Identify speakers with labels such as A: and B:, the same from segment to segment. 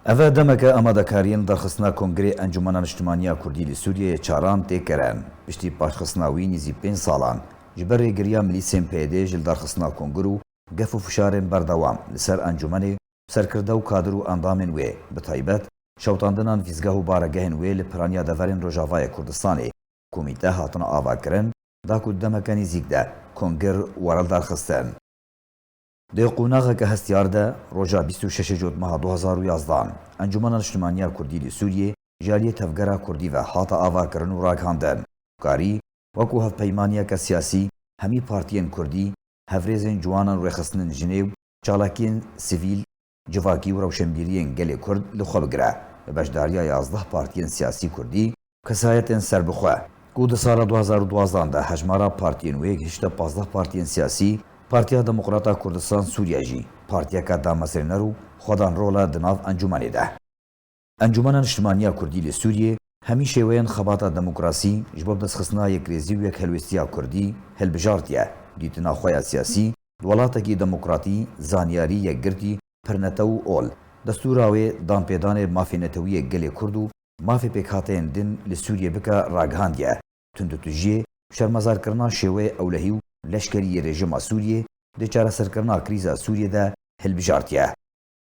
A: Ev demeke amadekariyên derxistina Kongrê Encumena Niştimaniya Kurdî li Sûriyeyê çaran tê kirin. Piştî paşxistina wî nîzî 5 salan ji ber rêgiriya milîsên PD ji derxistina Kongr û gef û fişarên berdewam li ser encûmenê serkirde û kadir û endamên wê bi taybet şewtandinan vîzgeh û baregehên wê li piraniya deverên Rojavayê Kurdistanê komîte hatine avakirin da ku demeke nîzik de Kongr were derxistin. Di qonaxeke hestiyar de roja 26 Cotmeha 2011 Encumena Niştimaniya Kurdî li Sûriyê ji aliyê tevgera Kurdî ve hata avakirin û ragihandin. Karî wekû hevpeymaniyeke siyasî hemî partiyên Kurdî, hevrêzên ciwanan rêxistinên jinê û çalakiyên sivîl, civakî û rewşenbîriyên gelê Kurd li xwe bigire bi beşdariya 11 partiyên siyasî Kurdî kesayetên serbixwe ku di sala 2012 de hejmara partiyên wê gihişte 15 partiyên siyasî, Partiya Demokrata Kurdistan Sûriya jî partiyeka damezrêner û xwedan rola di nav encûmenê de. Encumena Niştimaniya Kurdî li Sûriyê hemî şêweyên xebata demokrasî ji bo destxistina yekrêzî û yekhelwîstiya Kurdî hilbijartiye dîtina xwe ya siyasî li welatekî demokratî, zaniyarî, yekgirtî, pirnete û ol. Destûra wê danpêdanê mafê netewîyê gelê Kurd û mafê pêkhateyên din li Sûriyê bike ragihandiye. Tundutujiyê şermezarkirina şêweyê ewlehî û leşkeriyê rejima Sûriyê di çareserkirina krîza Sûriyê de hilbijartiye.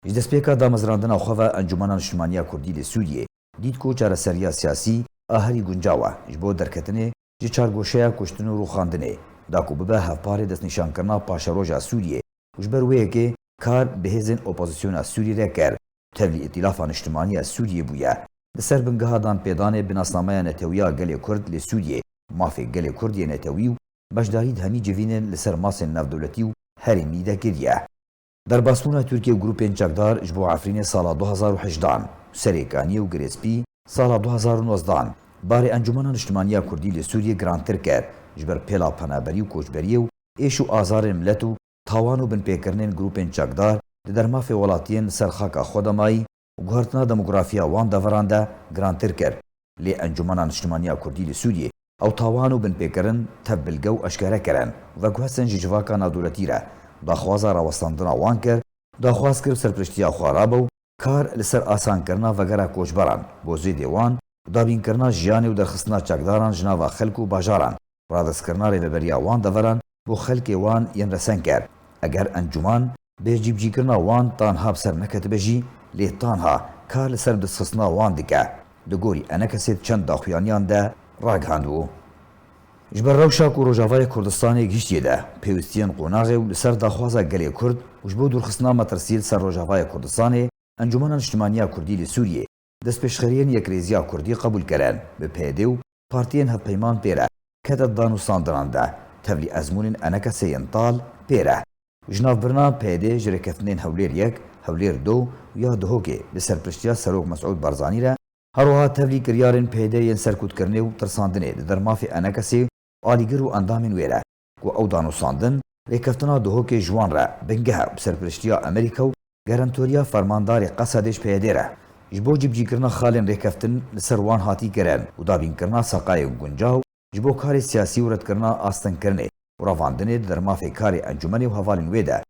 A: Ji destpêka damezrandina xwe ve Encumena Niştimaniya Kurdî li Sûriyê dît ku çareseriya siyasî a herî guncaw e ji bo derketinê ji çargoşeya kuştin û rûxandinê da ku bibe hevparê destnîşankirina paşeroja Sûriyê û ji ber wê yekê kar bi hêzên opozisyona Sûrî re ker tevlî îtîlafa Niştimaniya Sûriyê bûye. Li ser bingeha danpêdanê binasnameya netewiya gelê Kurd li Sûriyê mafê gelê Kurdiyê netewî û beşdarî di hemî civînên li ser masên navdewletî û herêmî de kiriye. Derbasbûna Tirkiye û grûpên çekdar ji bo Efrînê sala 2018 serêkaniyê û girêspî sala 2019 barê Encumena Niştimaniya Kurdî li Sûriyê girantir ker ji ber pêla penaberî û koçberiyê û êş û azarên millet û tawan û binpêkirinên grûpên çekdar di dermafê welatiyên li ser xaka Xwedemayî û guhertina demografiya wan deveran de girantir kir. Lê Encumena Niştimaniya Kurdî li Sûriyê ew tawan û binpêkirin tev bilge û eşkere kirin ve guhestin ji civaka navdewletî re daxwaza rawestandina wan kir, daxwaz kir serpiriştiya xwe rabe û kar li ser asankirina vegera koçberan bo zêdê wan û dabînkirina jiyanê û derxistina çekdaran ji nava xelk û bajaran radestkirina rêveberiya wan deveran bo xelkê wan yên resen ker. Eger encûman bê cîbcîkirina wan tanha bi ser neketibe jî lê tanha kar li ser destxistina wan dike. Di gorî enekesê çend daxuyaniyan de ragihandbû. Ji ber rewşa ku Rojavayê Kurdistanê gihîştiye de pêwîstiyên qonaxê û li ser daxwaza gelê Kurd û ji bo dûrxistina metirsiyê li ser Rojavayê Kurdistanê Encumena Niştimaniya Kurdî li Sûriyê destpêşxeriyên yekrêziya Kurdî qebûl kirin bi PD û partiyên hevpeyman pê re kete danûstandinan de tevlî ezmûnên enekesê yên tal pê re. Ji navbirina PD ji rêketinên Hewlêr 1, Hewlêr 2 ya Duhokê bi serpiriştiya Serok Mesûd Barzanî re herwiha tevlî kiryarên PD yên serkûtkirinê û tirsandinê di dermafê enekesê alîgir û endamên wê re ku ew danûstandin rêkeftina Duhokê ji wan re bingehe bi serpiriştiya Amerîka û gerentoriya fermandarê Qesedê ji PD re ji bo cîbcîkirina xalên rêkeftin li ser wan hatî kirin û dabînkirina seqayên guncaw ji bo karê siyasî û redkirina astinkirinê û ravandinê di dermafê karê encûmenê û hevalên wê de.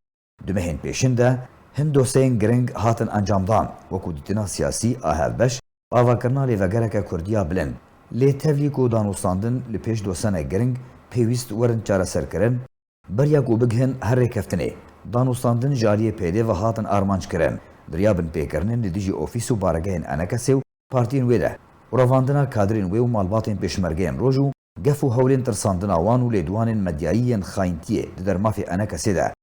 A: Du mehên pêşin de hin dosyeyên giring hatin encamdan wekû dîtina siyasî a hevbeş avakirina lêvegereke Kurdiya bilind. Lê tevlî ku danûstandin li pêş dosyenek giring pêwîst werin çareserkirin beriya ku bigihin her rêkeftinê danûstandin ji aliyê PD ve hatin armançkirin diriya binpêkirinên li dijî ofîs û baregehên enekesê û partiyên wê de û ravandina kadrên wê û malbatên pêşmergeyên roj û gef û hewlên tirsandina wan û lêdwanên medyayî yên xayintiyê di dermafê enekesê de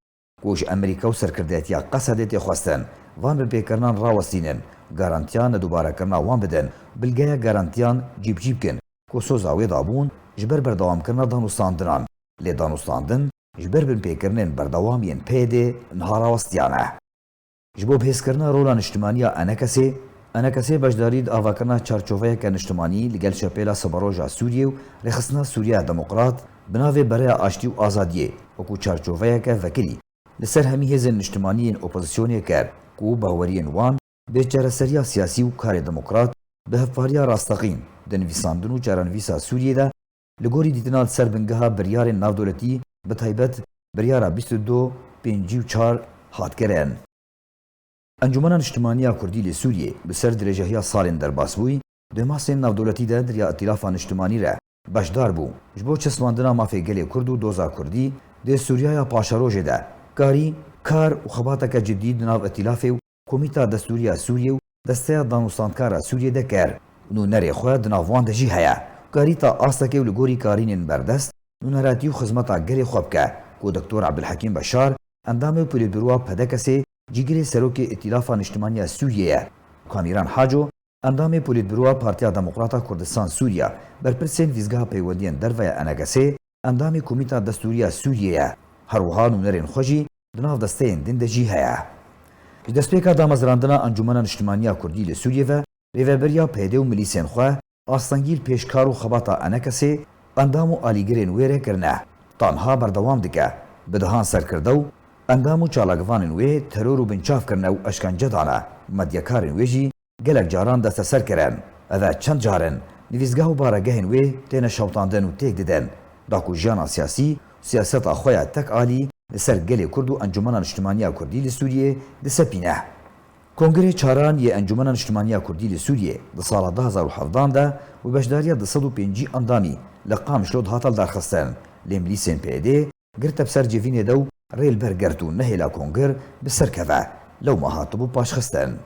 A: ku ji Amerîka û serkirdeyetiya Qesedê tê xwestin van binpêkirinan rawestînin garantiya nedûbarekirina wan bidin bilgeya garantiyan cîbcî bikin ku soza wê dabûn ji ber berdewamkirina danûstandinan lê danûstandin ji ber binpêkirinên berdewam yên PD niha rawestiyan e. Ji bo bihêzkirina rola niştimaniya enekesê beşdarî di avakirina çarçoveyeke niştimanî li gel şepêla Sibaroja Sûriyê û rêxistina Sûriya Demokrat bi navê bereya aştî û azadiyê wekû çarçoveyeke vekirî li ser hemî hêzên niştimanî yên opozisyonê ker ku baweriyên wan bê çareseriya siyasî û karê demokrat bi hevpariya rastexîn di nivîsandin û çarenivîsa Sûriyê de li gorî dîtina li ser bingeha biryarên navdewletî bi taybet biryara 22 5 hat kirin. انجمنا نیشتیمانیا کوردی لی سوریه بسر درجهیا سالین درباس بوی دماسین نافدولتی ده دریا ائتلاف نیشتیمانی را بشدار بو جبو چسواندنا مافی گلی کرد و دوزا کردی ده سوریه پاشاروجه ده کار و خباتک جدید ناف ائتلاف و کمیتا دستوریه سوریه و دسته دانوستاندکارا سوریه ده کر نو نری خواه دناوان ده جی هیا کاری تا آستکه و لگوری کارینین بردست نو نراتی و خزمتا گلی خواب که کو دکتور عبدالحکیم بشار اندام پولیتبروا پدکسه جیگری سروک ائتلاف نیشتیمانی سوریه کامیران حاجو اندام پولیتبروا پارتیا دموکراتا کردستان سوریا برپرسین ویزگاه پیوندین دروی انگسه اندام کمیتا دستوریه سوریه هروها نونرین خوشی دناف دستین دین دجی هیا دستپیکا دامزراندنا انجمن نیشتیمانی کوردی لی سوریه و ریوبریا پیده و ملیسین خواه آستانگیر پیشکار و خباتا انکسه اندام و آلیگرین ویره کرنه تانها بردوام دکه بدهان سرکرده و اندام و چالاگوانین وی ترور و بنچاف کرنه و اشکنجه دانه مدیکارین ویجی گلک جاران دست سر کرن اوه چند جارن نویزگاه و بارگهین وی تین شوطاندن و تیک ددن داکو جانا سیاست آخویا تک آلی لسر گلی کرد و انجمن نیشتیمانی کوردی لی سوریه دسپینه کنگره چاران یه انجمن نیشتیمانی کوردی لی سوریه ده سال 2017 ده و بشداریا 205 اندامی لقام شلود هاتل درخستن لیملیسین پیده گرت بسر جوینه دو ریل برگرتو نهیلا کنگر بسر کفه لو ما هاتبو پاش خستن